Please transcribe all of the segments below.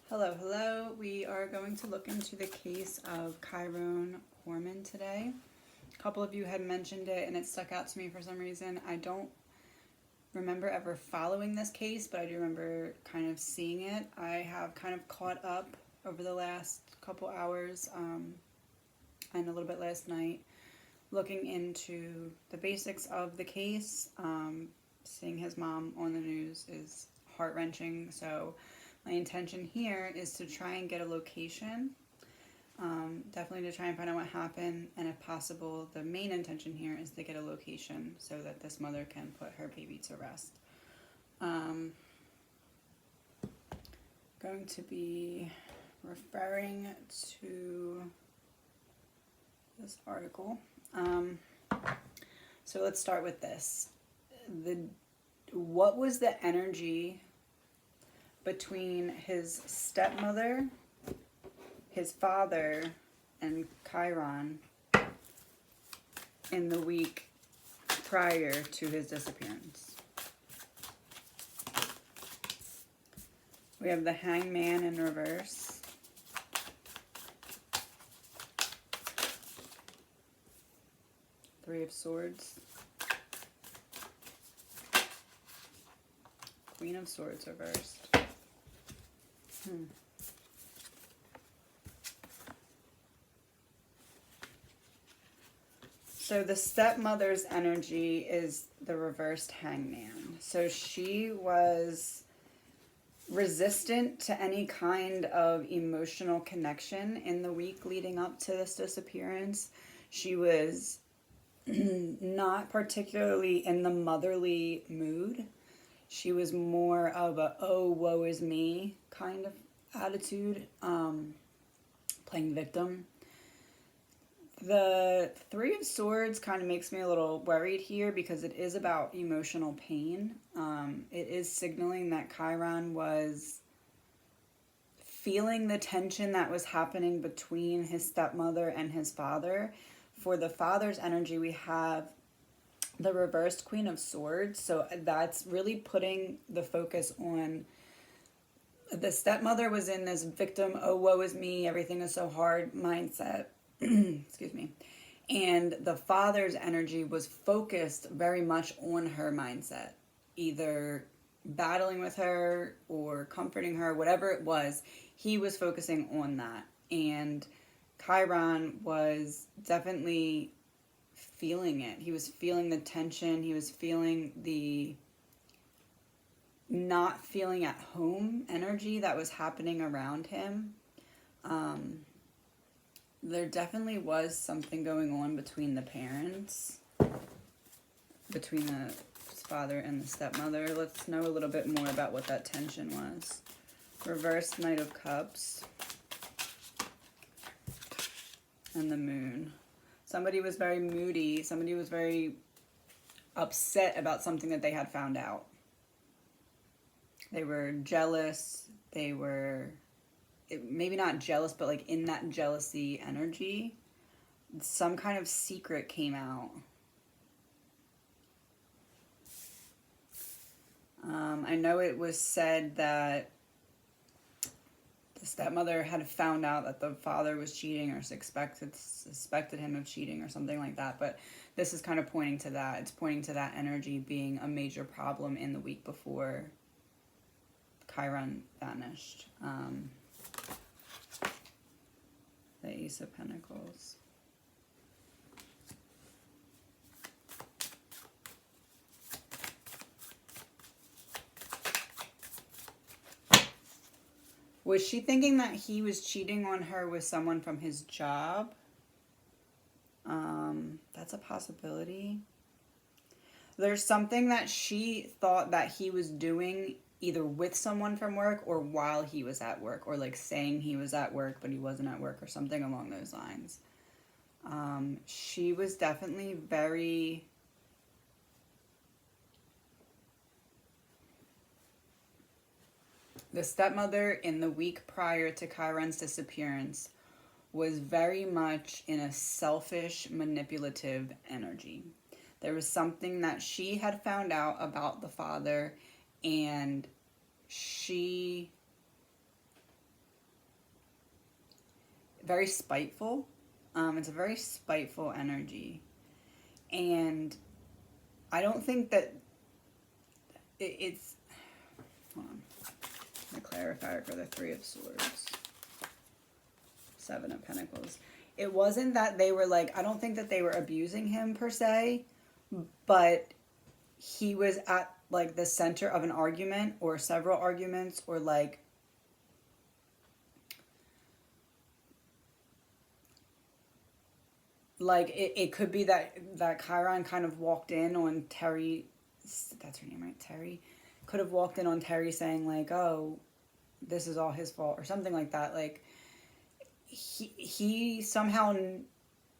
Hello, hello. We are going to look into the case of KYRON HORMAN today. A couple of you had mentioned it and it stuck out to me for some reason. I don't remember ever following this case, but I do remember kind of seeing it. I have kind of caught up over the last couple hours and a little bit last night looking into the basics of the case. Seeing his mom on the news is heart-wrenching, so my intention here is to try and get a location, definitely to try and find out what happened, and if possible, the main intention here is to get a location so that this mother can put her baby to rest. Going to be referring to this article. So let's start with this. What was the energy between his stepmother, his father, and KYRON in the week prior to his disappearance? We have the Hangman in reverse. Three of Swords. Queen of Swords reversed. So the stepmother's energy is the reversed Hangman. So she was resistant to any kind of emotional connection in the week leading up to this disappearance. She was not particularly in the motherly mood. She was more of a, oh, woe is me kind of attitude, playing victim. The Three of Swords kind of makes me a little worried here because it is about emotional pain. It is signaling that KYRON was feeling the tension that was happening between his stepmother and his father. For the father's energy, we have the reversed Queen of Swords, so that's really putting the focus on the stepmother was in this victim, oh, woe is me, everything is so hard mindset, excuse me, and the father's energy was focused very much on her mindset, either battling with her or comforting her, whatever it was, he was focusing on that, and KYRON was definitely feeling it. He was feeling the tension. He was feeling the not feeling at home energy that was happening around him. There definitely was something going on between the parents, between the father and the stepmother. Let's know a little bit more about what that tension was. Reversed Knight of Cups and the Moon. Somebody was very moody. Somebody was very upset about something that they had found out. They were jealous. They were, maybe not jealous, but like in that jealousy energy, some kind of secret came out. I know it was said that the stepmother had found out that the father was cheating or suspected him of cheating or something like that. But this is kind of pointing to that. It's pointing to that energy being a major problem in the week before KYRON vanished. The Ace of Pentacles. Was she thinking that he was cheating on her with someone from his job? That's a possibility. There's something that she thought that he was doing either with someone from work or while he was at work, or like saying he was at work but he wasn't at work or something along those lines. She was definitely very... The stepmother in the week prior to KYRON's disappearance was very much in a selfish, manipulative energy. There was something that she had found out about the father, and she very spiteful. It's a very spiteful energy. And I don't think that it's... Hold on. The clarifier for the Three of Swords. Seven of Pentacles. It wasn't that they were like... I don't think that they were abusing him per se. But he was at like the center of an argument or several arguments, or like... Like, it could be that Chiron kind of walked in on Terry. That's her name, right? Terry. Could have walked in on Terry saying, like, oh, this is all his fault, or something like that. Like, he somehow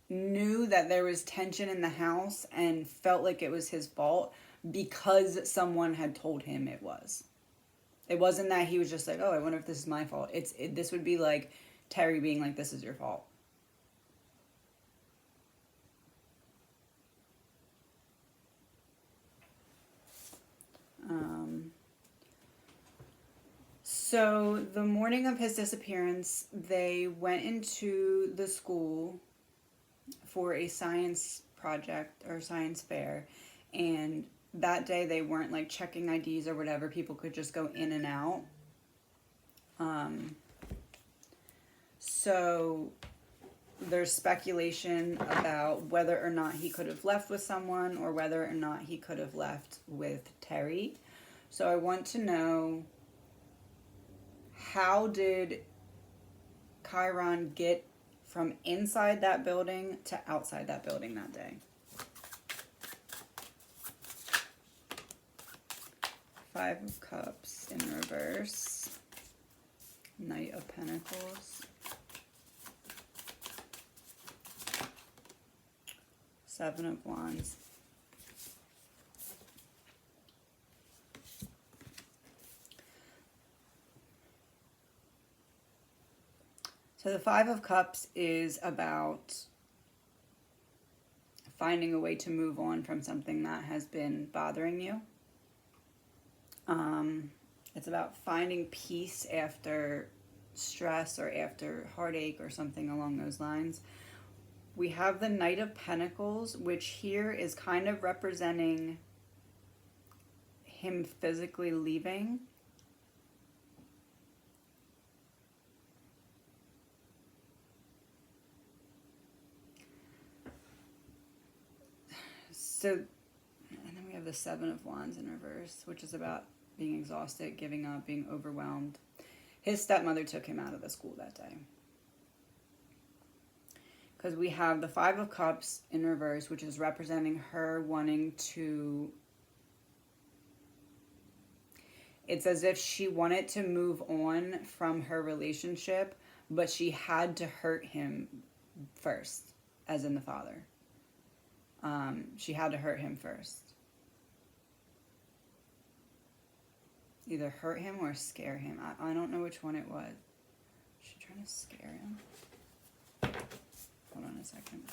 knew that there was tension in the house and felt like it was his fault because someone had told him it was. It wasn't that he was just like, oh, I wonder if this is my fault. This would be like Terry being like, this is your fault. So the morning of his disappearance, they went into the school for a science project or science fair, and that day they weren't like checking IDs or whatever. People could just go in and out. So there's speculation about whether or not he could have left with someone or whether or not he could have left with Terry. So I want to know, how did Chiron get from inside that building to outside that building that day? Five of Cups in reverse. Knight of Pentacles. Seven of Wands. So the Five of Cups is about finding a way to move on from something that has been bothering you. It's about finding peace after stress or after heartache or something along those lines. We have the Knight of Pentacles, which here is kind of representing him physically leaving. So, and then we have the Seven of Wands in reverse, which is about being exhausted, giving up, being overwhelmed. His stepmother took him out of the school that day. Because we have the Five of Cups in reverse, which is representing her wanting to... It's as if she wanted to move on from her relationship, but she had to hurt him first, as in the father. She had to hurt him first. Either hurt him or scare him. I don't know which one it was. Was she trying to scare him? Hold on a second.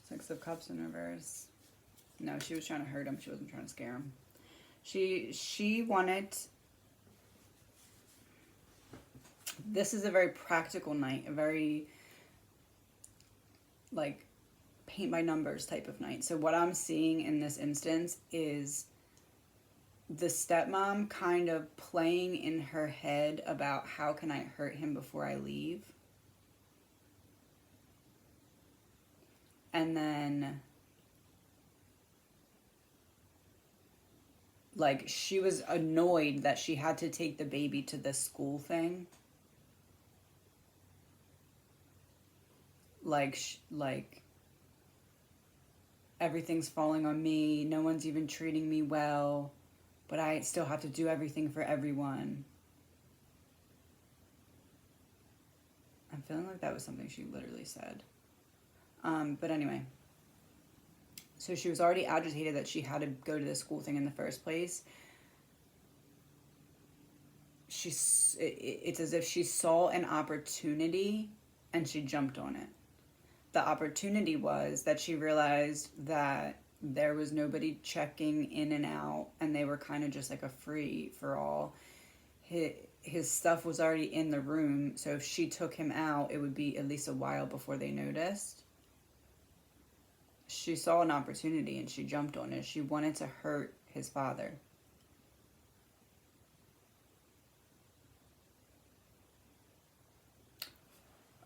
Six of Cups in reverse. No, she was trying to hurt him. She wasn't trying to scare him. She wanted... This is a very practical night, a very, like, paint by numbers type of night. So what I'm seeing in this instance is the stepmom kind of playing in her head about how can I hurt him before I leave. And then, like, she was annoyed that she had to take the baby to this school thing. Like, everything's falling on me. No one's even treating me well. But I still have to do everything for everyone. I'm feeling like that was something she literally said. But anyway. So she was already agitated that she had to go to the school thing in the first place. It's as if she saw an opportunity and she jumped on it. The opportunity was that she realized that There was nobody checking in and out, and they were kind of just like a free for all. His stuff was already in the room, so if she took him out, it would be at least a while before they noticed. She saw an opportunity and she jumped on it. She wanted to hurt his father.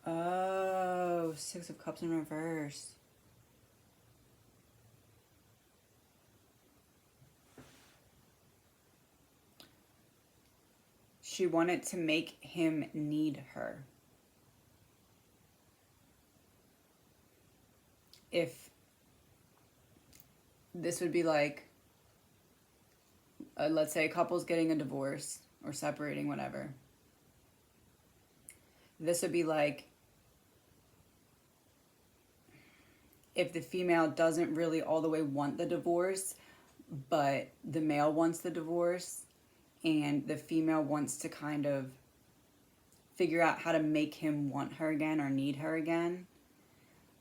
Oh, Six of Cups in reverse. She wanted to make him need her. If this would be like, let's say a couple's getting a divorce or separating, whatever. This would be like if the female doesn't really all the way want the divorce, but the male wants the divorce, and the female wants to kind of figure out how to make him want her again or need her again.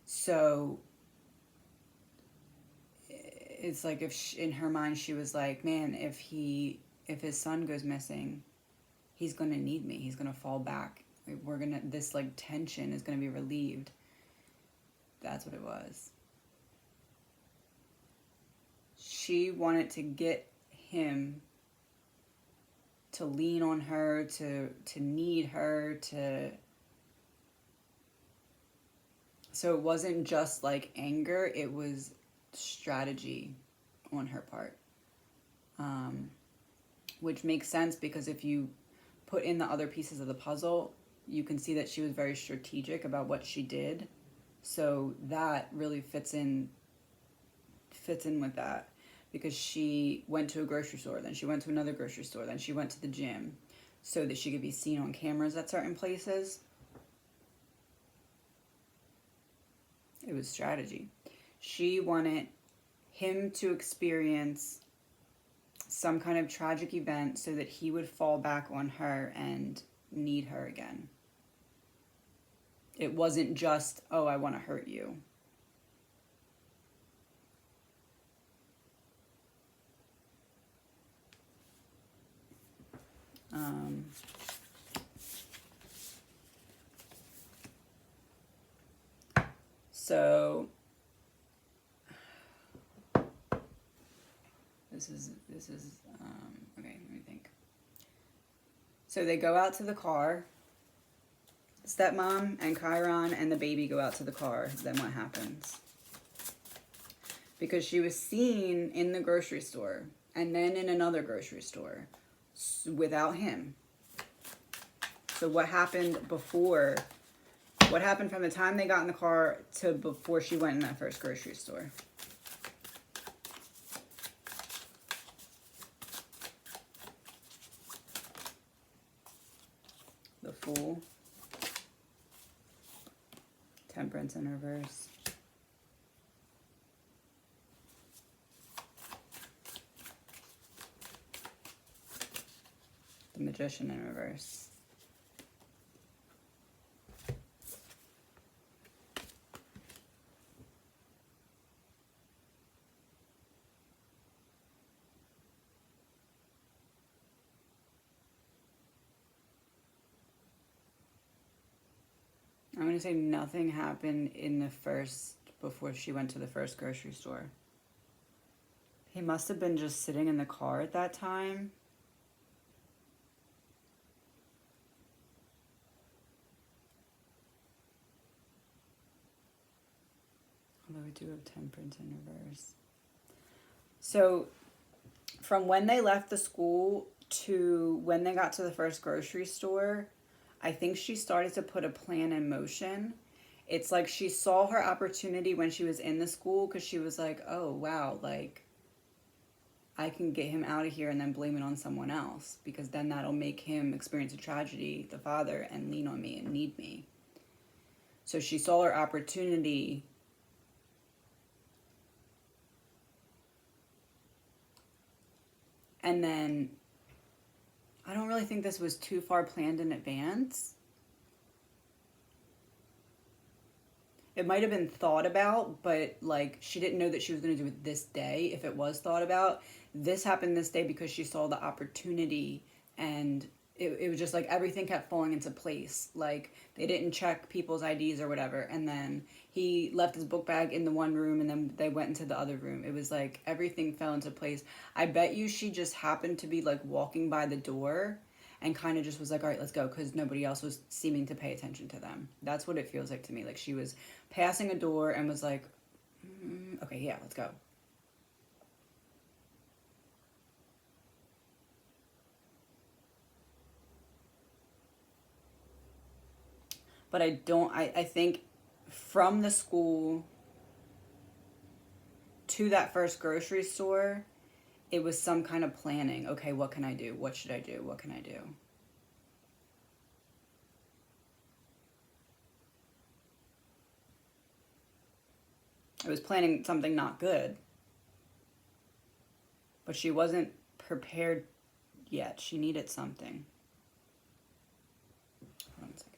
So it's like if she, in her mind she was like, man, if his son goes missing, he's going to need me. He's going to fall back. This like tension is going to be relieved. That's what it was. She wanted to get him to lean on her, to need her, so it wasn't just like anger, it was strategy on her part. Which makes sense because if you put in the other pieces of the puzzle, you can see that she was very strategic about what she did. So that really fits in with that, because she went to a grocery store, then she went to another grocery store, then she went to the gym so that she could be seen on cameras at certain places. It was strategy. She wanted him to experience some kind of tragic event so that he would fall back on her and need her again. It wasn't just, oh, I want to hurt you. So this is okay, let me think. So they go out to the car. Stepmom and KYRON and the baby go out to the car. Then what happens? Because she was seen in the grocery store and then in another grocery store without him. So what happened before? What happened from the time they got in the car to before she went in that first grocery store? The Fool. Temperance in reverse. The Magician in reverse. I'm going to say nothing happened before she went to the first grocery store. He must have been just sitting in the car at that time. Although we do have Temperance in reverse. So from when they left the school to when they got to the first grocery store, I think she started to put a plan in motion. It's like she saw her opportunity when she was in the school, because she was like, oh, wow, like, I can get him out of here and then blame it on someone else, because then that'll make him experience a tragedy, the father, and lean on me and need me. So she saw her opportunity. And then I don't really think this was too far planned in advance. it might have been thought about, but like she didn't know that she was going to do it this day if it was thought about. This happened this day because she saw the opportunity, and it was just like everything kept falling into place. Like they didn't check people's IDs or whatever, and then he left his book bag in the one room, and then they went into the other room. It was like everything fell into place. I bet you she just happened to be like walking by the door and kind of just was like, all right, let's go, because nobody else was seeming to pay attention to them. That's what it feels like to me. Like she was passing a door and was like, okay, yeah, let's go. But I think from the school to that first grocery store, it was some kind of planning. Okay, what can I do? What should I do? What can I do? It was planning something not good, but she wasn't prepared yet. She needed something. Hold on a second.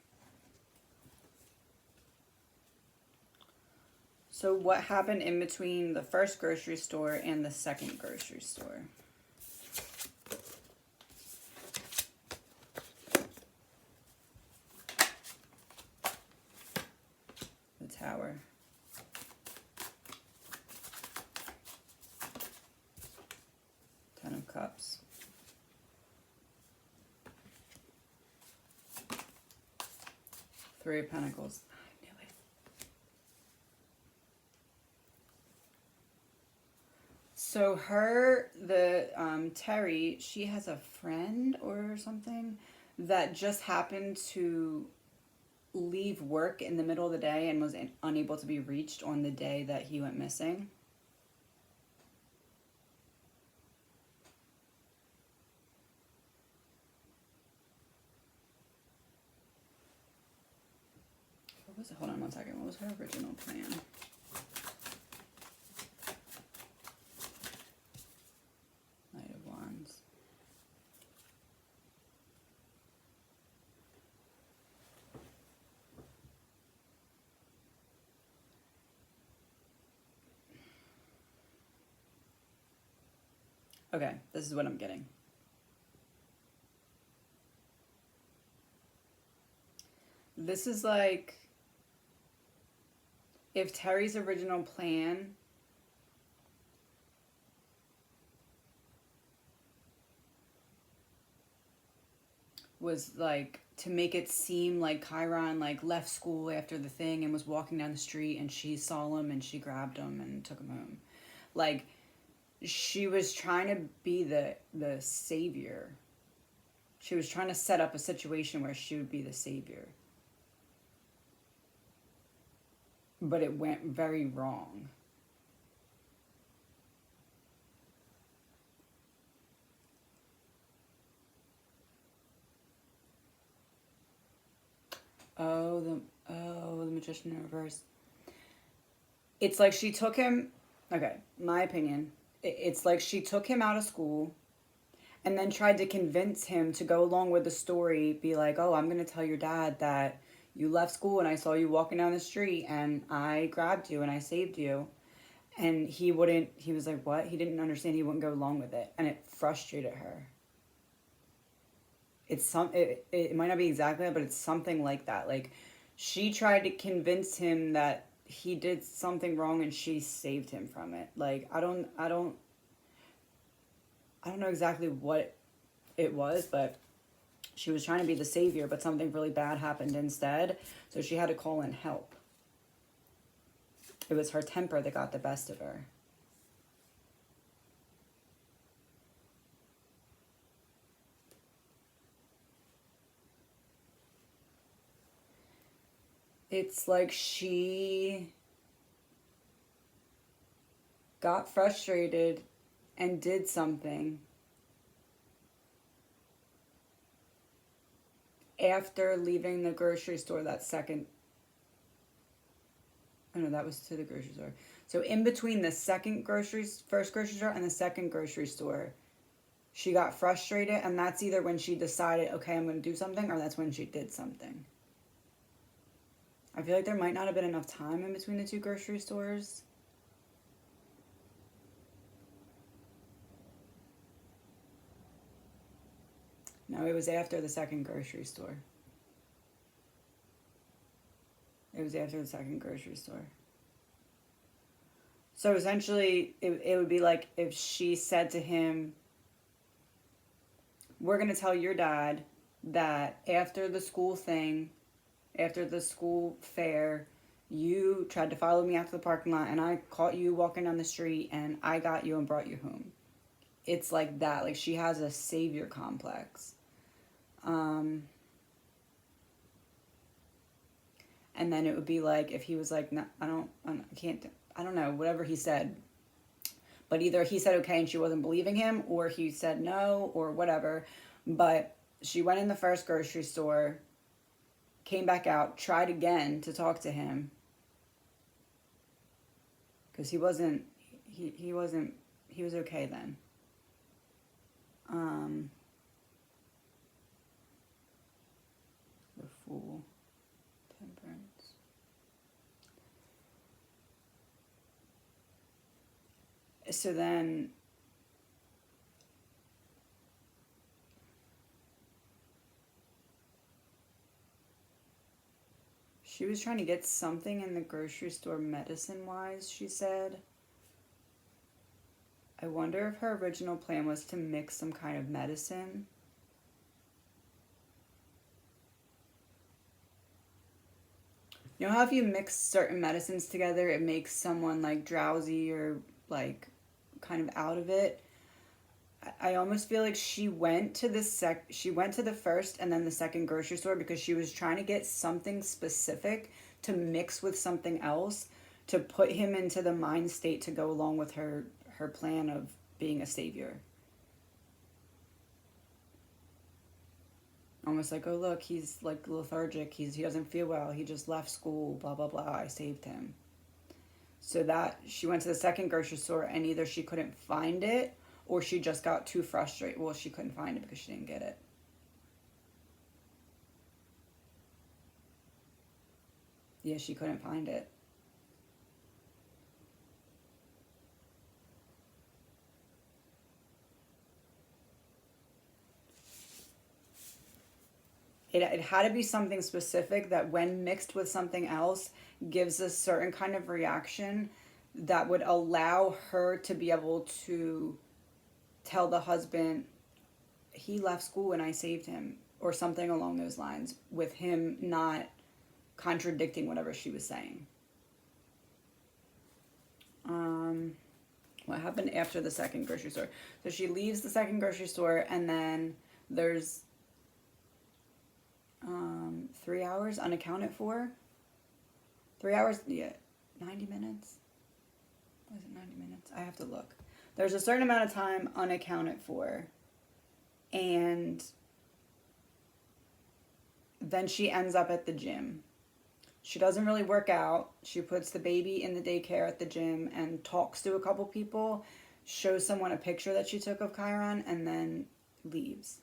So what happened in between the first grocery store and the second grocery store? The tower. Ten of Cups. Three of Pentacles. I knew it. So Terry, she has a friend or something that just happened to leave work in the middle of the day and was unable to be reached on the day that he went missing. What was it? Hold on one second. What was her original plan? Knight of Wands. Okay, this is what I'm getting. This is like if Terry's original plan was like to make it seem like KYRON like left school after the thing and was walking down the street and she saw him and she grabbed him and took him home. Like she was trying to be the savior. She was trying to set up a situation where she would be the savior. But it went very wrong. The Magician in reverse. It's like she took him, okay, my opinion, it's like she took him out of school and then tried to convince him to go along with the story, be like, oh, I'm going to tell your dad that you left school and I saw you walking down the street and I grabbed you and I saved you. And he was like, what? He didn't understand. He wouldn't go along with it. And it frustrated her. It might not be exactly that, but it's something like that. Like she tried to convince him that he did something wrong and she saved him from it. Like I don't know exactly what it was, but she was trying to be the savior, but something really bad happened instead. So she had to call in help. It was her temper that got the best of her. It's like she got frustrated and did something after leaving the grocery store that second. Oh no, that was to the grocery store. So in between the first grocery store and the second grocery store, she got frustrated, and that's either when she decided, okay, I'm going to do something, or that's when she did something. I feel like there might not have been enough time in between the two grocery stores. No, it was after the second grocery store. It was after the second grocery store. So essentially, it would be like if she said to him, we're going to tell your dad that after the school thing, after the school fair, you tried to follow me out to the parking lot and I caught you walking down the street and I got you and brought you home. It's like that. Like she has a savior complex. And then it would be like if he was like, no, I don't know, whatever he said. But either he said okay and she wasn't believing him, or he said no, or whatever. But she went in the first grocery store, came back out, tried again to talk to him. Because he was okay then. The Fool. Temperance. So then she was trying to get something in the grocery store medicine-wise, she said. I wonder if her original plan was to mix some kind of medicine. You know how if you mix certain medicines together, it makes someone like drowsy or like kind of out of it? I almost feel like she went to the first and then the second grocery store because she was trying to get something specific to mix with something else to put him into the mind state to go along with her plan of being a savior. Almost like, oh look, he's like lethargic, he doesn't feel well, he just left school, blah blah blah, I saved him. So that she went to the second grocery store and either she couldn't find it or she just got too frustrated. Well, she couldn't find it because she didn't get it. Yeah, she couldn't find it. It had to be something specific that when mixed with something else gives a certain kind of reaction that would allow her to be able to tell the husband, he left school and I saved him, or something along those lines, with him not contradicting whatever she was saying. What happened after the second grocery store? So she leaves the second grocery store and then there's 3 hours unaccounted for. 3 hours, yeah, 90 minutes. Was it 90 minutes? I have to look. There's a certain amount of time unaccounted for. And then she ends up at the gym. She doesn't really work out. She puts the baby in the daycare at the gym and talks to a couple people, shows someone a picture that she took of KYRON, and then leaves.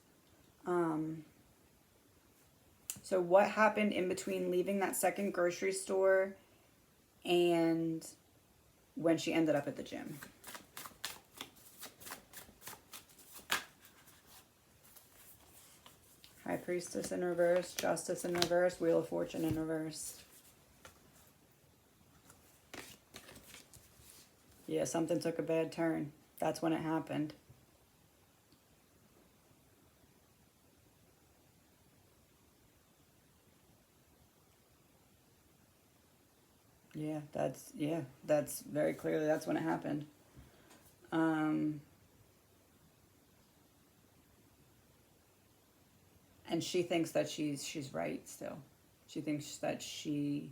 So what happened in between leaving that second grocery store and when she ended up at the gym? High Priestess in reverse, Justice in reverse, Wheel of Fortune in reverse. Yeah, something took a bad turn. That's when it happened. That's very clearly that's when it happened. And she thinks that she's right still. She thinks that she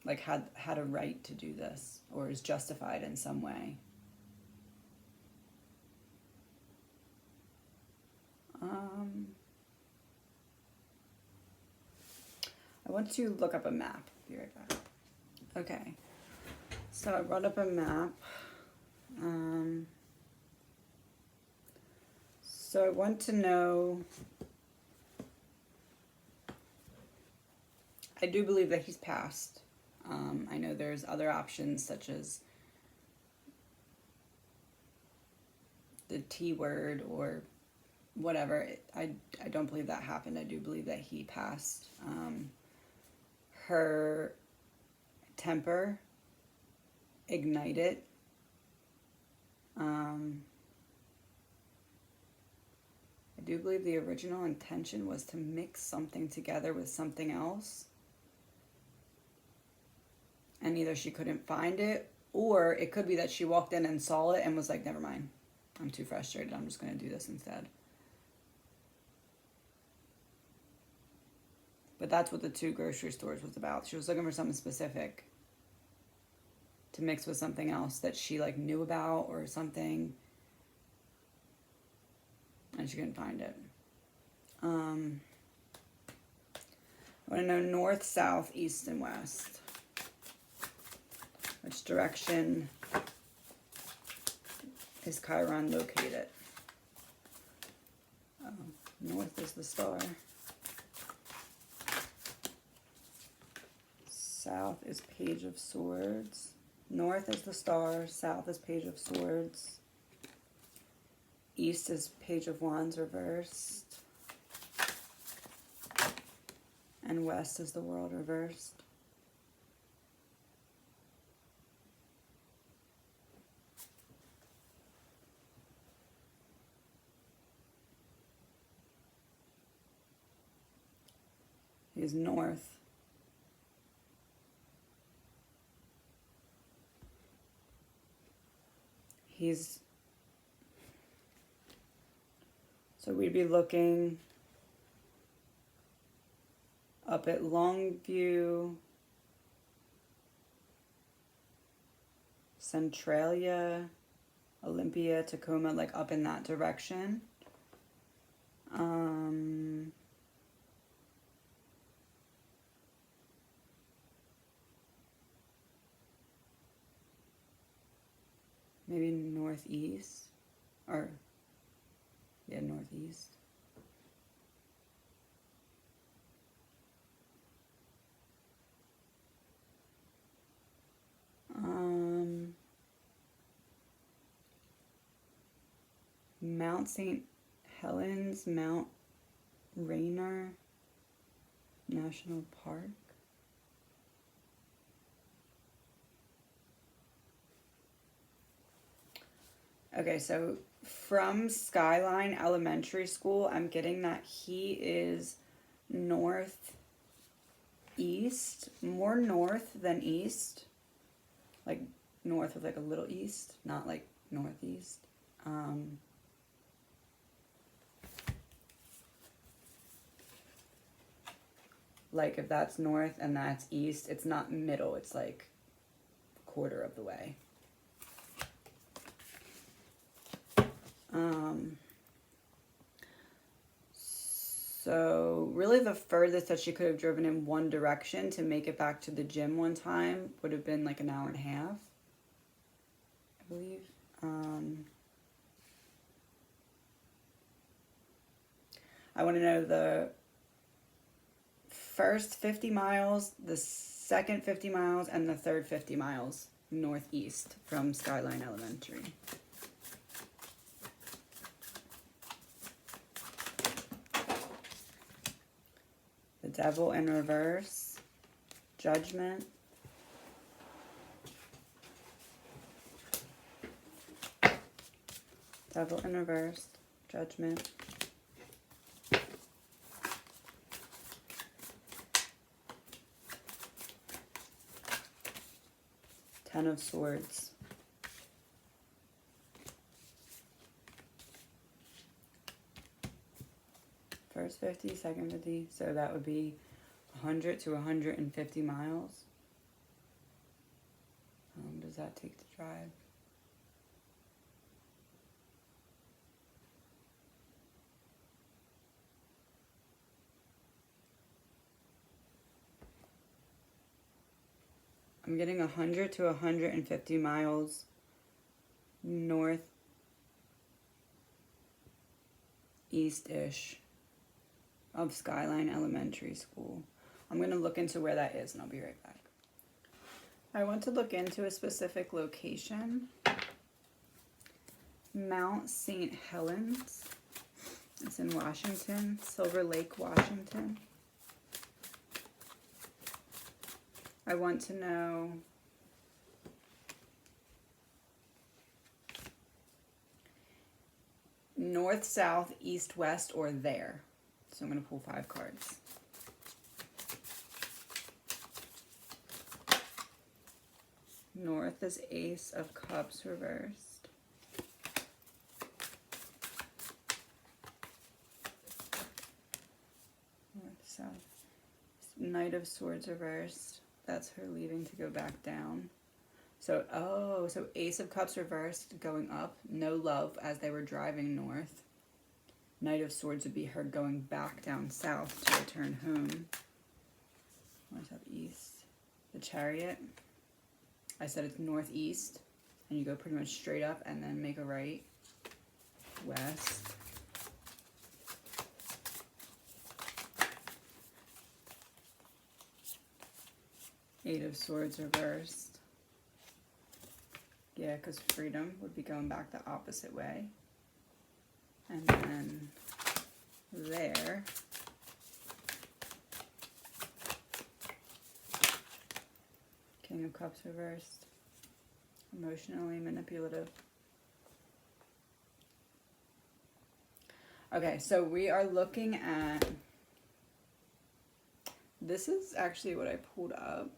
like had a right to do this or is justified in some way. I want to look up a map. Be right back. Okay. So I brought up a map. So I want to know I do believe that he's passed. I know there's other options such as the T word or whatever. I don't believe that happened. I do believe that he passed. Her temper ignited. I do believe the original intention was to mix something together with something else. And either she couldn't find it, or it could be that she walked in and saw it and was like, never mind. I'm too frustrated. I'm just going to do this instead. But that's what the 2 grocery stores was about. She was looking for something specific to mix with something else that she like knew about or something. And she couldn't find it. I want to know north, south, east, and west. Which direction is Chiron located? North is the star. South is Page of Swords. North is the star. South is Page of Swords. East is Page of Wands reversed. And west is the World reversed. He's north. So we'd be looking up at Longview, Centralia, Olympia, Tacoma, like up in that direction. Maybe northeast, or yeah, northeast. Mount St. Helens, Mount Rainier National Park. Okay, so from Skyline Elementary School, I'm getting that he is northeast, more north than east. Like north with like a little east, not like northeast. Like if that's north and that's east, it's not middle, it's like a quarter of the way. So really the furthest that she could have driven in one direction to make it back to the gym one time would have been like an hour and a half, I believe. I want to know the first 50 miles, the second 50 miles, and the third 50 miles northeast from Skyline Elementary. The Devil in reverse, Judgment. Devil in reverse, Judgment. Ten of Swords. First 50, second 50, so that would be 100 to 150 miles. How long does that take to drive? I'm getting 100 to 150 miles north east-ish of Skyline Elementary School. I'm going to look into where that is, and I'll be right back. I want to look into a specific location. Mount St. Helens. It's in Washington, Silver Lake, Washington. I want to know north, south, east, west, or there. So I'm going to pull 5 cards. North is Ace of Cups reversed. North, south. Knight of Swords reversed. That's her leaving to go back down. So, oh, so Ace of Cups reversed, going up. No love as they were driving north. Knight of Swords would be her going back down south to return home. Where's that east? The Chariot. I said it's northeast, and you go pretty much straight up and then make a right. West. Eight of Swords reversed. Yeah, because freedom would be going back the opposite way. And then there. King of Cups reversed. Emotionally manipulative. Okay, so we are looking at, this is actually what I pulled up.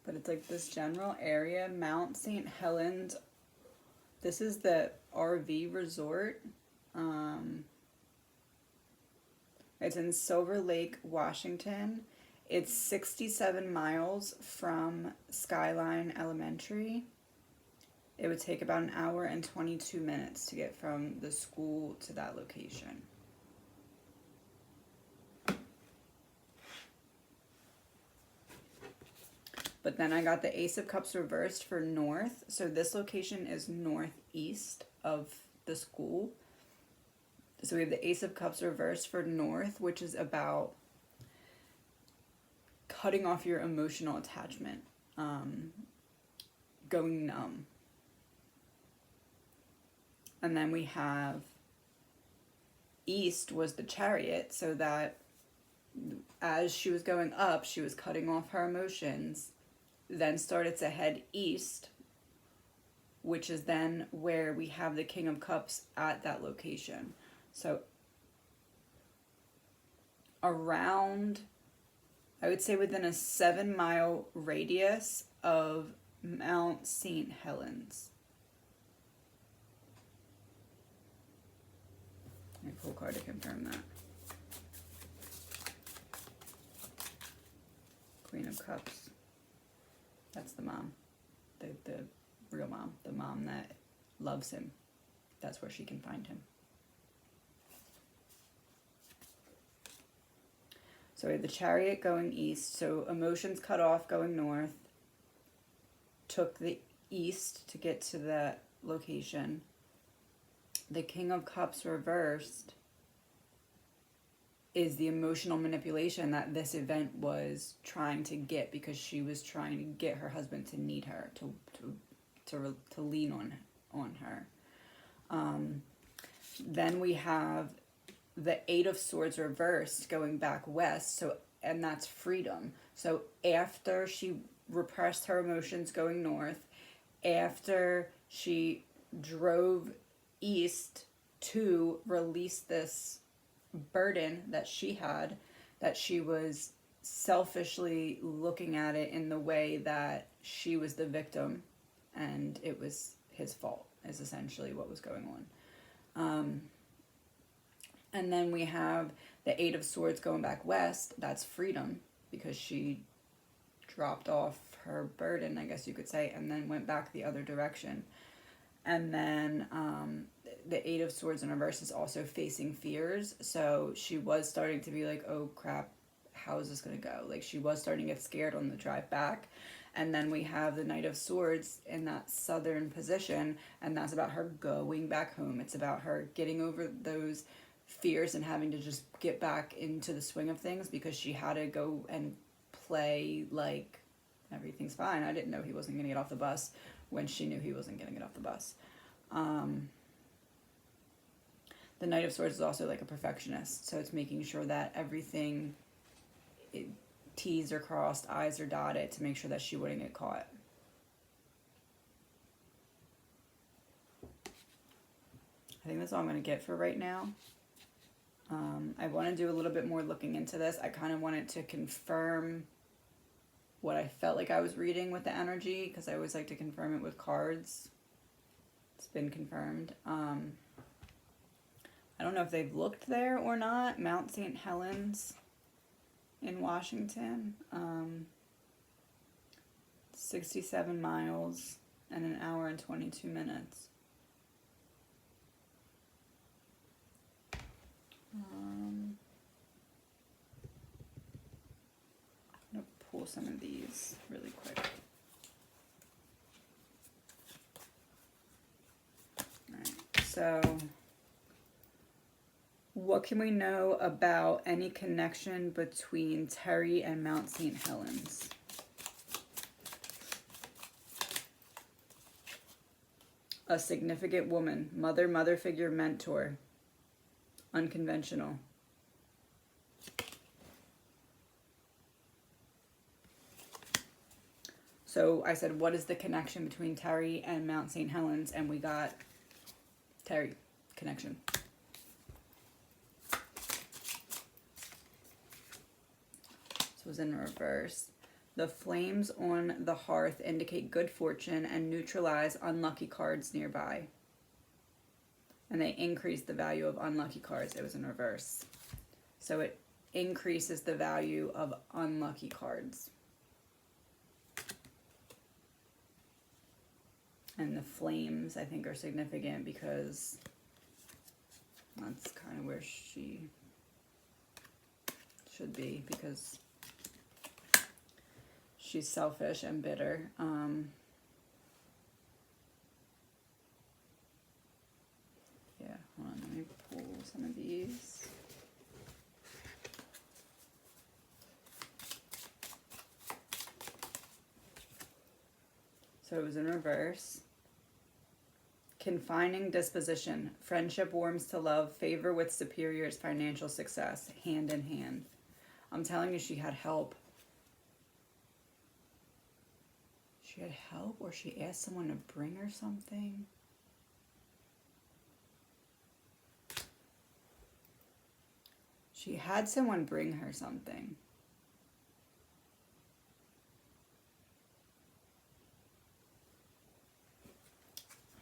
But it's like this general area, Mount St. Helens. This is the RV resort. It's in Silver Lake, Washington. It's 67 miles from Skyline Elementary. It would take about 1 hour and 22 minutes to get from the school to that location. But then I got the Ace of Cups reversed for north. So this location is northeast of the school. So we have the Ace of Cups reversed for north, which is about cutting off your emotional attachment, going numb. And then we have east was the Chariot, so that as she was going up, she was cutting off her emotions, then started to head east, which is then where we have the King of Cups at that location. So around, I would say within a 7-mile radius of Mount St. Helens. Let me pull a card to confirm that. Queen of Cups. That's the mom. The real mom. The mom that loves him. That's where she can find him. So we have the Chariot going east. So emotions cut off going north. Took the east to get to that location. The King of Cups reversed is the emotional manipulation that this event was trying to get, because she was trying to get her husband to need her, to lean on her. Then we have the Eight of Swords reversed going back west, so, and that's freedom. So after she repressed her emotions going north, after she drove east to release this burden that she had, that she was selfishly looking at it in the way that she was the victim and it was his fault, is essentially what was going on. And then we have the Eight of Swords going back west. That's freedom, because she dropped off her burden, I guess you could say, and then went back the other direction. And then the Eight of Swords in reverse is also facing fears. So she was starting to be like, oh crap, how is this going to go? Like, she was starting to get scared on the drive back. And then we have the Knight of Swords in that southern position, and that's about her going back home. It's about her getting over those fears and having to just get back into the swing of things because she had to go and play like everything's fine. I didn't know he wasn't going to get off the bus when she knew he wasn't going to get off the bus. The Knight of Swords is also like a perfectionist, so it's making sure that everything, T's are crossed, I's are dotted to make sure that she wouldn't get caught. I think that's all I'm going to get for right now. I want to do a little bit more looking into this. I kind of wanted to confirm what I felt like I was reading with the energy, because I always like to confirm it with cards. It's been confirmed. I don't know if they've looked there or not. Mount St. Helens in Washington. 67 miles and an hour and 22 minutes. I'm going to pull some of these really quick. Alright, so what can we know about any connection between Terry and Mount St. Helens? A significant woman, mother figure, mentor. Unconventional. So I said, what is the connection between Terry and Mount St. Helens? And we got Terry, connection. So it was in reverse. The flames on the hearth indicate good fortune and neutralize unlucky cards nearby. And they increase the value of unlucky cards. It was in reverse. So it increases the value of unlucky cards. And the flames, I think, are significant because that's kind of where she should be, because she's selfish and bitter. Yeah, hold on, let me pull some of these. So it was in reverse. Confining disposition. Friendship warms to love. Favor with superiors. Financial success. Hand in hand. I'm telling you, she had help. She had help, or she asked someone to bring her something. She had someone bring her something.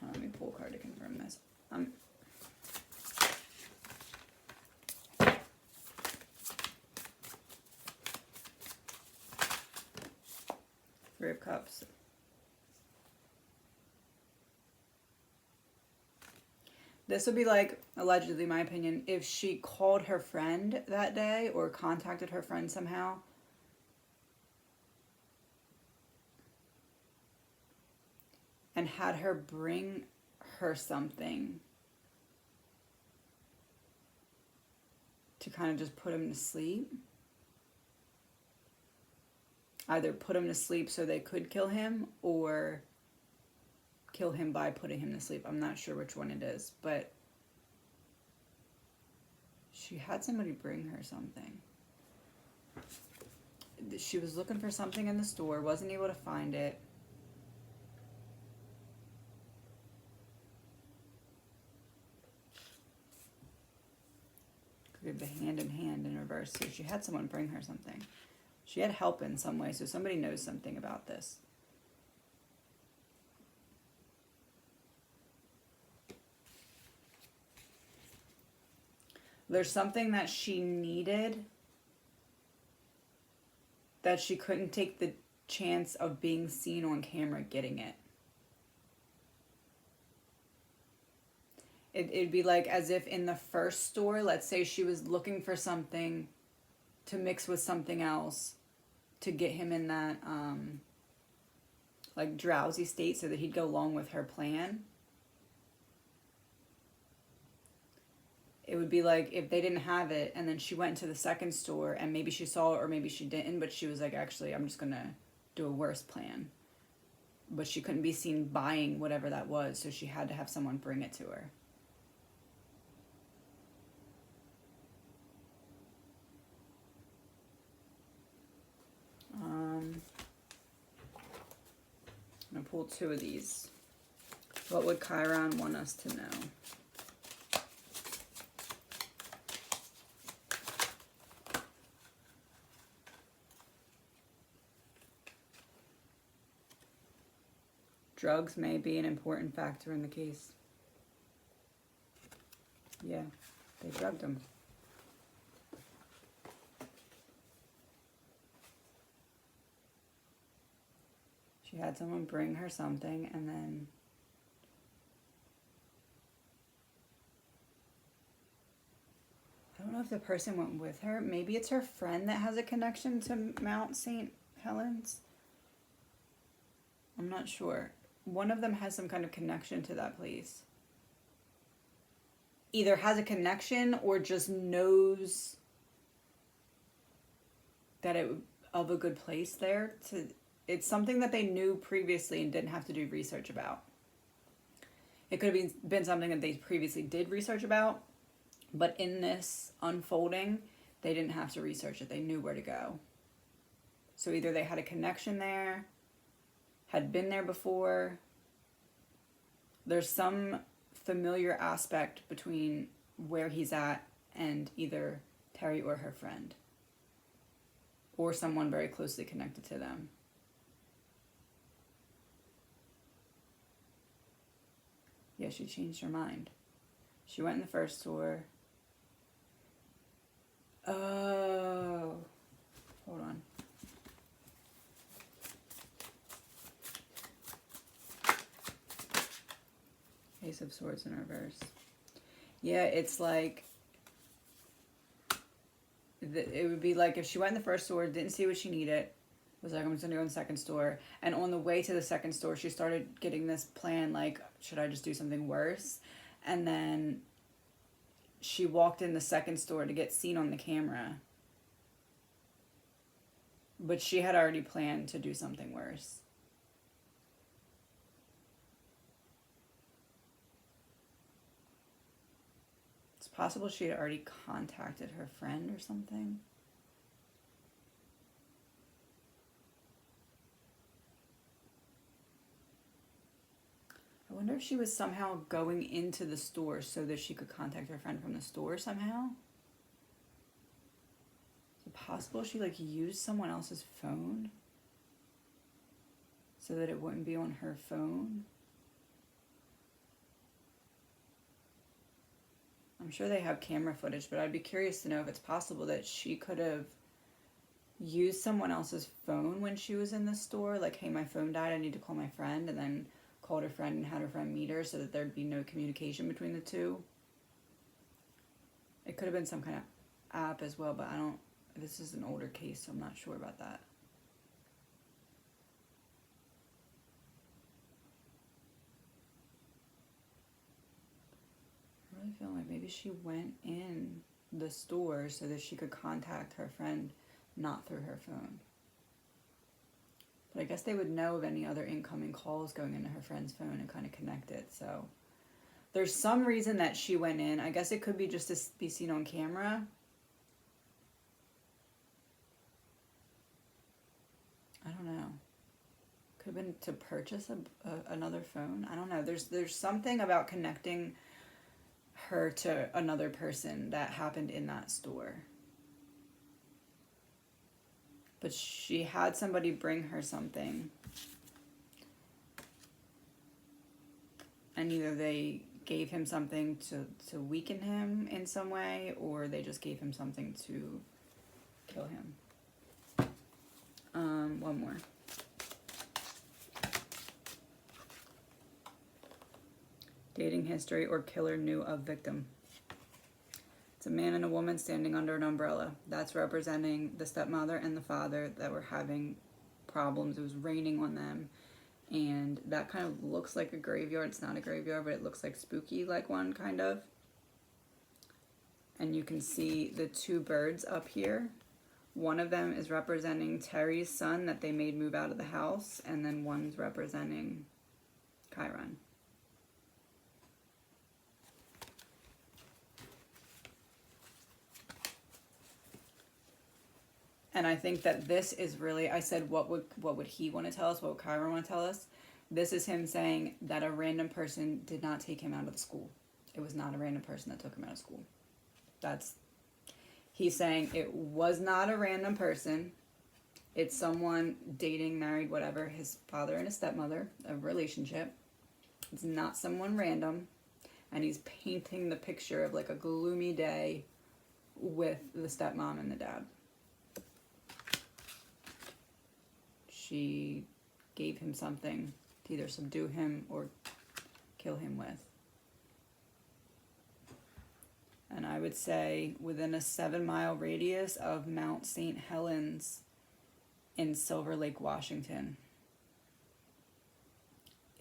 Let me pull a card to confirm this. Three of Cups. This would be like, allegedly, my opinion, if she called her friend that day or contacted her friend somehow. And had her bring her something to kind of just put him to sleep. Either put him to sleep so they could kill him, or kill him by putting him to sleep. I'm not sure which one it is, but she had somebody bring her something. She was looking for something in the store, wasn't able to find it. We have the hand in hand in reverse. So she had someone bring her something. She had help in some way, so somebody knows something about this. There's something that she needed that she couldn't take the chance of being seen on camera getting it. It'd be like as if in the first store, let's say she was looking for something to mix with something else to get him in that like drowsy state so that he'd go along with her plan. It would be like if they didn't have it and then she went into the second store and maybe she saw it or maybe she didn't, but she was like, actually, I'm just going to do a worse plan. But she couldn't be seen buying whatever that was, so she had to have someone bring it to her. I'm going to pull 2 of these. What would Chiron want us to know? Drugs may be an important factor in the case. Yeah, they drugged him. She had someone bring her something and then I don't know if the person went with her. Maybe it's her friend that has a connection to Mount St. Helens. I'm not sure. One of them has some kind of connection to that place. Either has a connection or just knows that it of a good place there. It's something that they knew previously and didn't have to do research about. It could have been something that they previously did research about, but in this unfolding, they didn't have to research it. They knew where to go. So either they had a connection there, had been there before. There's some familiar aspect between where he's at and either Terry or her friend, or someone very closely connected to them. Yeah, she changed her mind. She went in the first store. Oh, hold on. Ace of Swords in reverse. Yeah, it's like, it would be like if she went in the first store, didn't see what she needed, was like, I'm just gonna go in the second store. And on the way to the second store, she started getting this plan, like, should I just do something worse? And then she walked in the second store to get seen on the camera. But she had already planned to do something worse. It's possible she had already contacted her friend or something. I wonder if she was somehow going into the store so that she could contact her friend from the store somehow. Is it possible she like used someone else's phone so that it wouldn't be on her phone? I'm sure they have camera footage, but I'd be curious to know if it's possible that she could have used someone else's phone when she was in the store. Like, hey, my phone died, I need to call my friend, and then called her friend and had her friend meet her so that there'd be no communication between the two. It could have been some kind of app as well, but this is an older case, so I'm not sure about that. I really feel like maybe she went in the store so that she could contact her friend, not through her phone. But I guess they would know of any other incoming calls going into her friend's phone and kind of connect it. So there's some reason that she went in. I guess it could be just to be seen on camera. I don't know. Could have been to purchase another phone. I don't know. There's something about connecting her to another person that happened in that store. But she had somebody bring her something. And either they gave him something to weaken him in some way, or they just gave him something to kill him. One more. Dating history or killer knew of victim. It's a man and a woman standing under an umbrella. That's representing the stepmother and the father that were having problems. It was raining on them. And that kind of looks like a graveyard. It's not a graveyard, but it looks like spooky, like one, kind of. and you can see the two birds up here. One of them is representing Terry's son that they made move out of the house, and then one's representing KYRON. And I think that this is really, I said, what would he want to tell us? What would KYRON want to tell us? This is him saying that a random person did not take him out of the school. It was not a random person that took him out of school. He's saying it was not a random person. It's someone dating, married, whatever, his father and his stepmother, a relationship. It's not someone random. And he's painting the picture of like a gloomy day with the stepmom and the dad. She gave him something to either subdue him or kill him with. And I would say within a 7-mile radius of Mount St. Helens in Silver Lake, Washington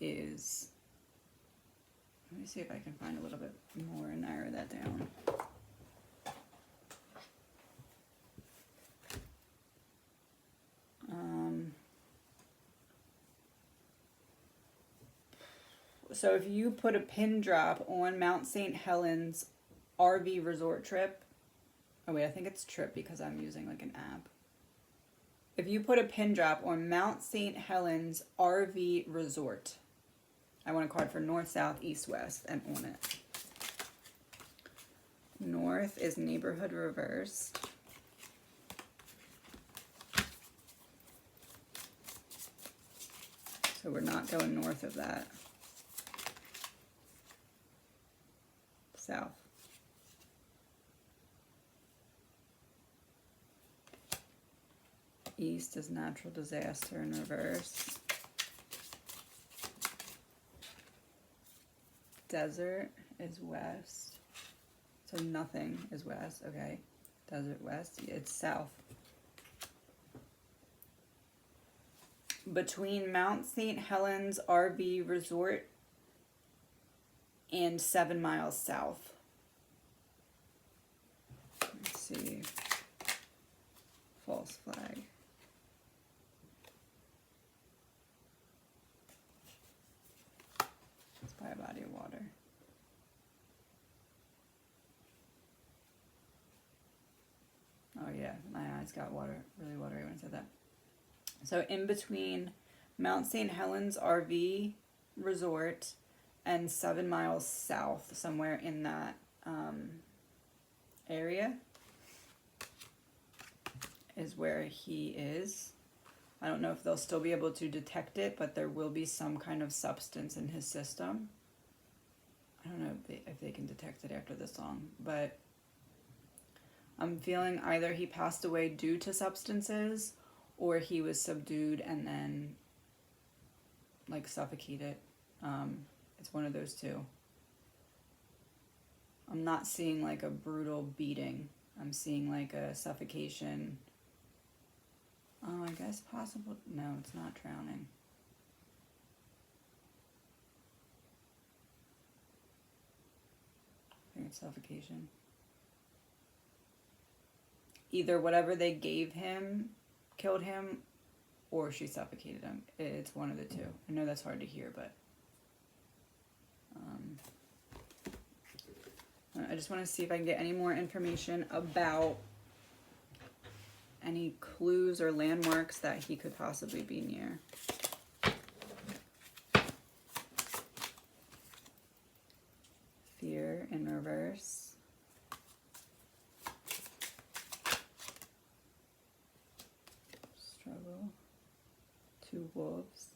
is, let me see if I can find a little bit more and narrow that down. So if you put a pin drop on Mount St. Helens RV resort trip, oh wait, I think it's trip because I'm using like an app. If you put a pin drop on Mount St. Helens RV resort, I want a card for north, south, east, west, and on it. North is neighborhood reversed. So we're not going north of that. South. East is natural disaster in reverse. Desert is west. So nothing is west. Okay. Desert west. It's south. Between Mount St. Helens RV Resort and 7 miles south. Let's see. False flag. It's by a body of water. Oh yeah, my eyes got water, really watery when I said that. So in between Mount St. Helens RV Resort and 7 miles south, somewhere in that area, is where he is. I don't know if they'll still be able to detect it, but there will be some kind of substance in his system. I don't know if they can detect it after the song, but I'm feeling either he passed away due to substances or he was subdued and then like suffocated. It's one of those two. I'm not seeing like a brutal beating. I'm seeing like a suffocation. Oh, I guess possible. No, it's not drowning. I think it's suffocation. Either whatever they gave him killed him, or she suffocated him. It's one of the two. I know that's hard to hear, but I just want to see if I can get any more information about any clues or landmarks that he could possibly be near. Fear in reverse. Struggle. 2 wolves.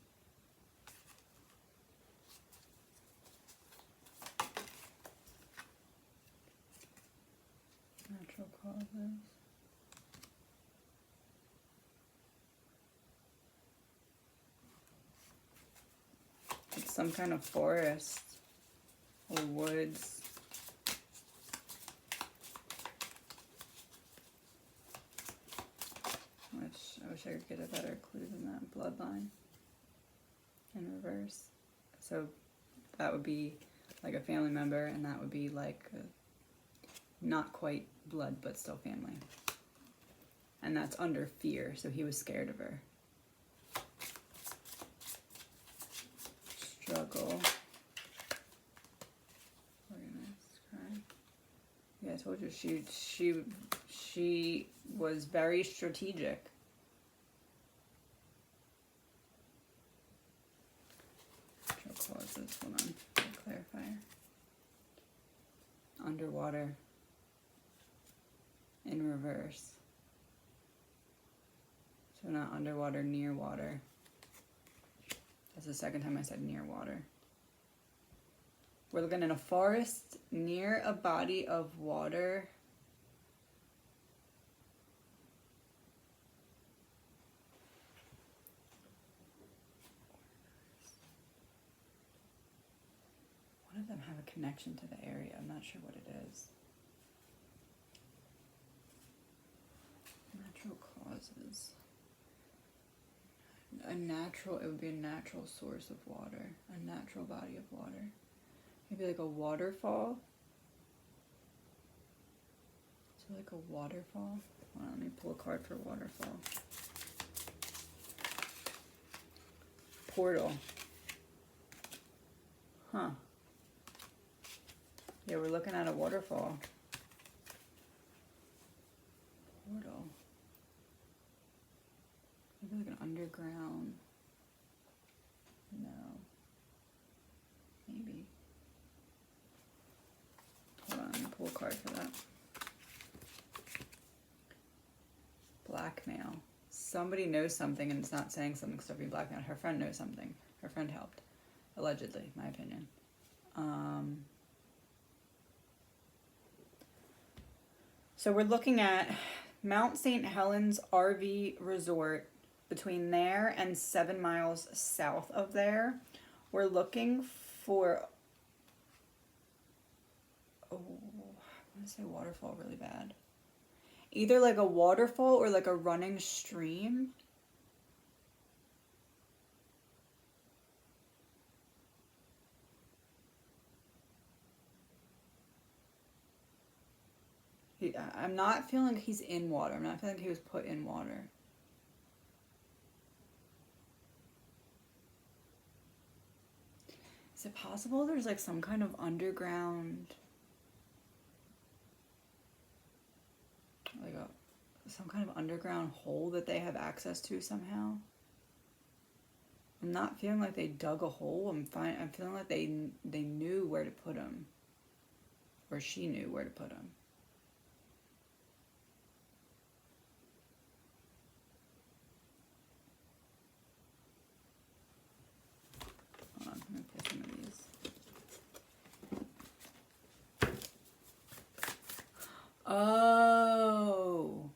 Natural causes. It's some kind of forest or woods. I wish I could get a better clue than that. Bloodline in reverse. So that would be like a family member, and that would be like not quite blood, but still family. And that's under fear, so he was scared of her. Struggle. Organized crime. Yeah, I told you she was very strategic. Causes. Hold on. Clarifier. Underwater. In reverse. So not underwater, near water. That's the second time I said near water. We're looking in a forest near a body of water. One of them have a connection to the area. I'm not sure what it is. Natural causes. It would be a natural source of water. A natural body of water. Maybe like a waterfall. So like a waterfall. Hold on, let me pull a card for waterfall. Portal. Huh. Yeah, we're looking at a waterfall. Portal. Maybe like an underground. No. Maybe. Hold on, let me pull a card for that. Blackmail. Somebody knows something and it's not saying something, so being blackmailed. Her friend knows something. Her friend helped. Allegedly, my opinion. So we're looking at Mount St. Helens RV Resort. Between there and 7 miles south of there, we're looking for, oh, I want to say waterfall really bad. Either like a waterfall or like a running stream. I'm not feeling like he's in water. I'm not feeling like he was put in water. Is it possible there's like some kind of underground, like some kind of underground hole that they have access to somehow? I'm not feeling like they dug a hole. I'm feeling like they knew where to put him, or she knew where to put him. Hold on, let me pull some of these. Oh.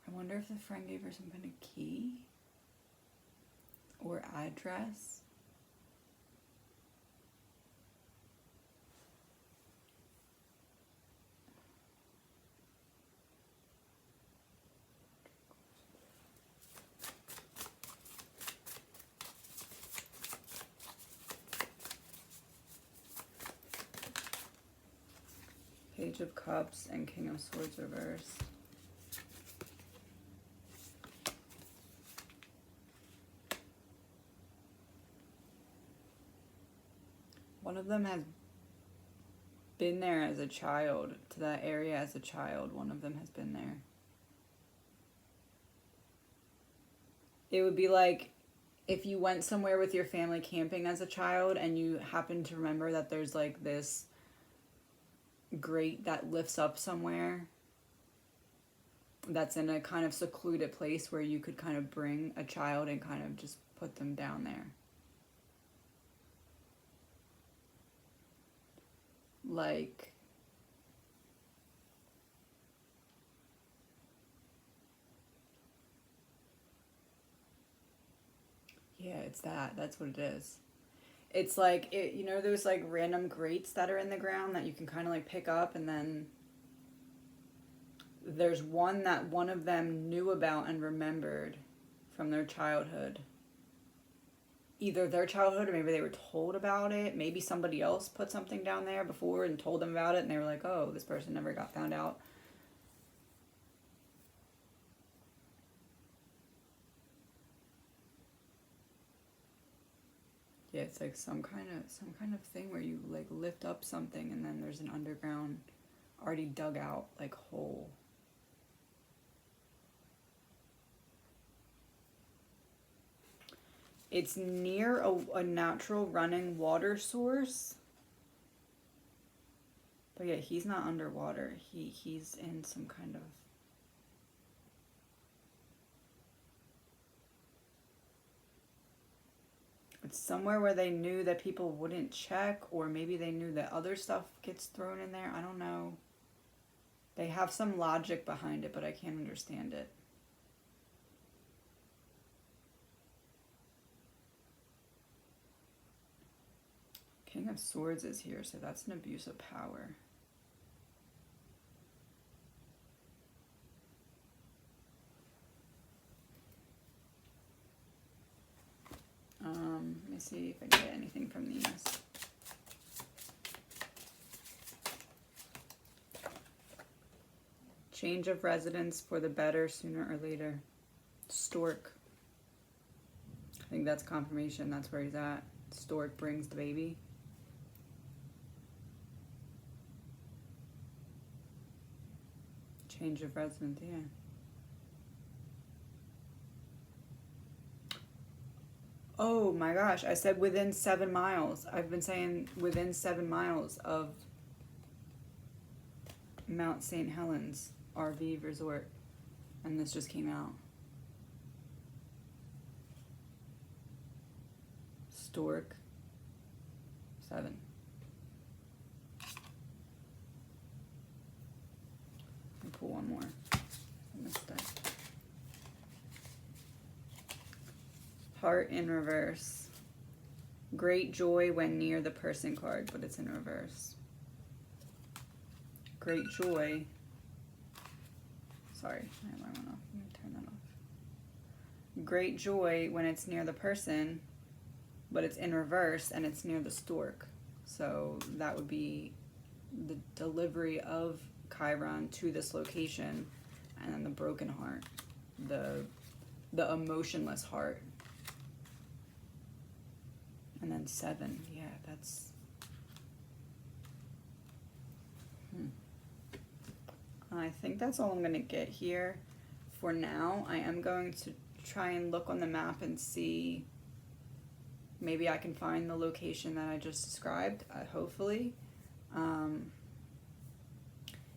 I wonder if the friend gave her some kind of key or address. Page of Cups and King of Swords reversed. One of them has been there as a child, to that area as a child. One of them has been there. It would be like if you went somewhere with your family camping as a child and you happen to remember that there's like this grate that lifts up somewhere that's in a kind of secluded place where you could kind of bring a child and kind of just put them down there. Like, yeah, it's that. That's what it is. It's like, you know those like random grates that are in the ground that you can kind of like pick up, and then there's one that one of them knew about and remembered from their childhood. either their childhood, or maybe they were told about it. Maybe somebody else put something down there before and told them about it, and they were like, oh, this person never got found out. Yeah, it's like some kind of thing where you like lift up something and then there's an underground already dug out like hole. It's near a natural running water source. But yeah, he's not underwater. He's in some kind of... It's somewhere where they knew that people wouldn't check, or maybe they knew that other stuff gets thrown in there. I don't know. They have some logic behind it, but I can't understand it. King of Swords is here, so that's an abuse of power. Let me see if I can get anything from these. Change of residence for the better sooner or later. Stork. I think that's confirmation. That's where he's at. Stork brings the baby. Change of residence, yeah. Oh my gosh, I said within 7 miles. I've been saying within 7 miles of Mount St. Helens RV resort. And this just came out. Stork. 7. Let me pull one more. I missed that. Heart in reverse. Great joy when near the person card, but it's in reverse. Great joy. Sorry, I went off. Let me turn that off. Great joy when it's near the person, but it's in reverse and it's near the stork. So that would be the delivery of Chiron to this location, and then the broken heart, the emotionless heart. And then 7, yeah, that's... I think that's all I'm going to get here for now. I am going to try and look on the map and see, maybe I can find the location that I just described, hopefully.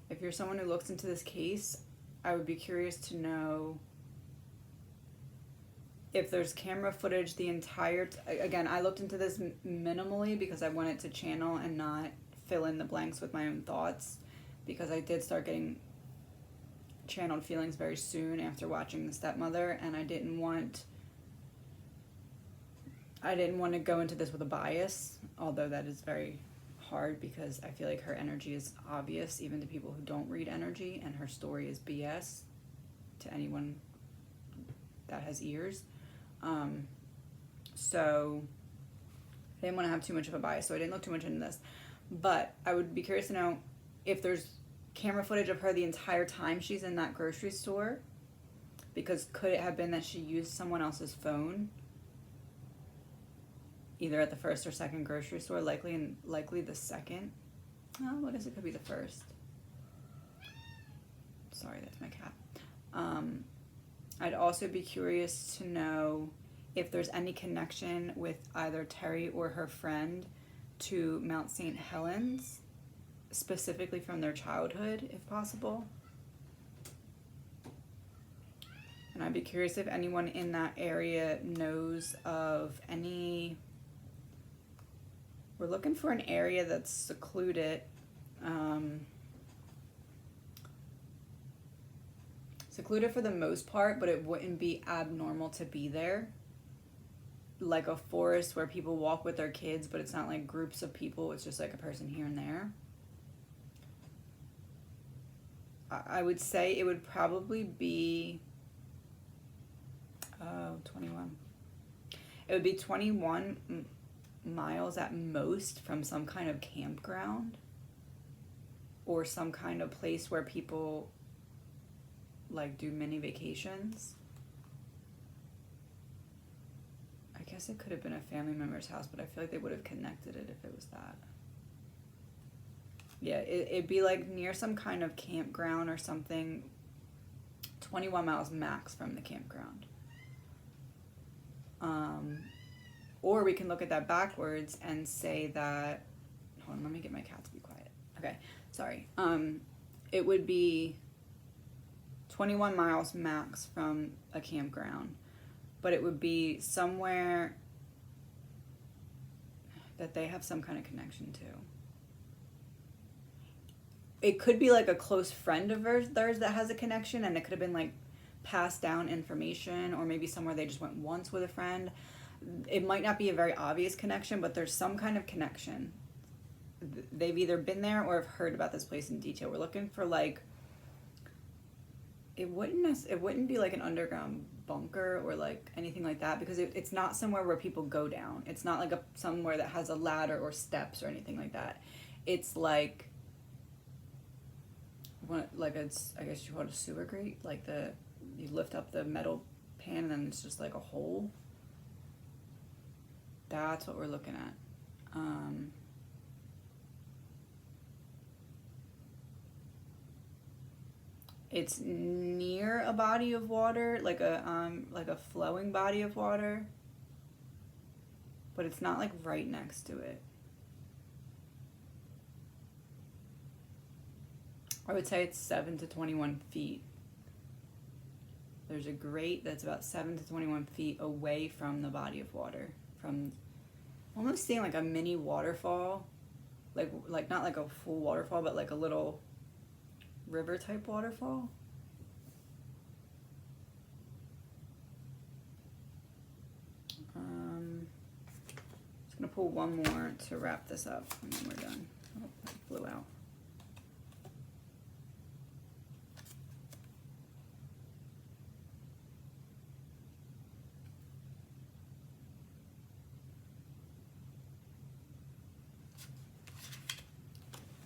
If you're someone who looks into this case, I would be curious to know if there's camera footage the entire... Again, I looked into this minimally because I wanted to channel and not fill in the blanks with my own thoughts, because I did start getting channeled feelings very soon after watching The Stepmother, and I didn't want to go into this with a bias, although that is very hard because I feel like her energy is obvious even to people who don't read energy, and her story is BS to anyone that has ears. So I didn't want to have too much of a bias, so I didn't look too much into this. But I would be curious to know if there's camera footage of her the entire time she's in that grocery store, because could it have been that she used someone else's phone either at the first or second grocery store? Likely the second. Oh, I guess it could be the first. Sorry, that's my cat. I'd also be curious to know if there's any connection with either Terry or her friend to Mount St. Helens, specifically from their childhood, if possible. And I'd be curious if anyone in that area knows of any... We're looking for an area that's secluded. Secluded for the most part, but it wouldn't be abnormal to be there. Like a forest where people walk with their kids, but it's not like groups of people, it's just like a person here and there. I would say it would probably be 21. It would be 21 miles at most from some kind of campground or some kind of place where people like do mini vacations. I guess it could have been a family member's house, but I feel like they would have connected it if it was that. Yeah, it'd be like near some kind of campground or something. 21 miles max from the campground. Or we can look at that backwards and say that, hold on, let me get my cat to be quiet. Okay, sorry. It would be 21 miles max from a campground, but it would be somewhere that they have some kind of connection to. It could be like a close friend of theirs that has a connection, and it could have been like passed down information, or maybe somewhere they just went once with a friend. It might not be a very obvious connection, but there's some kind of connection. They've either been there or have heard about this place in detail. We're looking for like, it wouldn't be like an underground bunker or like anything like that, because it's not somewhere where people go down. It's not like somewhere that has a ladder or steps or anything like that. It's like it's, I guess you call it a sewer grate, like you lift up the metal pan and then it's just like a hole. That's what we're looking at. It's near a body of water, like a flowing body of water, but it's not like right next to it. I would say it's 7 to 21 feet. There's a grate that's about 7 to 21 feet away from the body of water. From almost seeing like a mini waterfall, like not like a full waterfall, but like a little river type waterfall. Just gonna pull one more to wrap this up and then we're done. Oh, that blew out.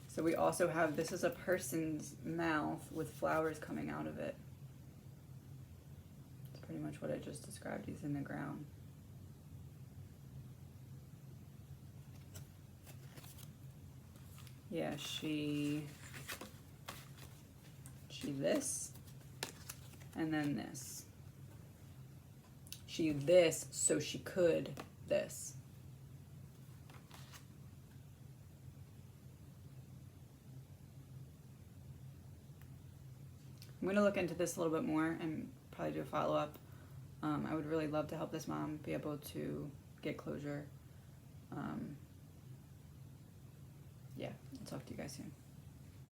So we also have, this is a person's mouth with flowers coming out of it. It's pretty much what I just described. He's in the ground. Yeah, she this, and then this. She this, so she could this. I'm going to look into this a little bit more and probably do a follow-up. I would really love to help this mom be able to get closure. Yeah, I'll talk to you guys soon.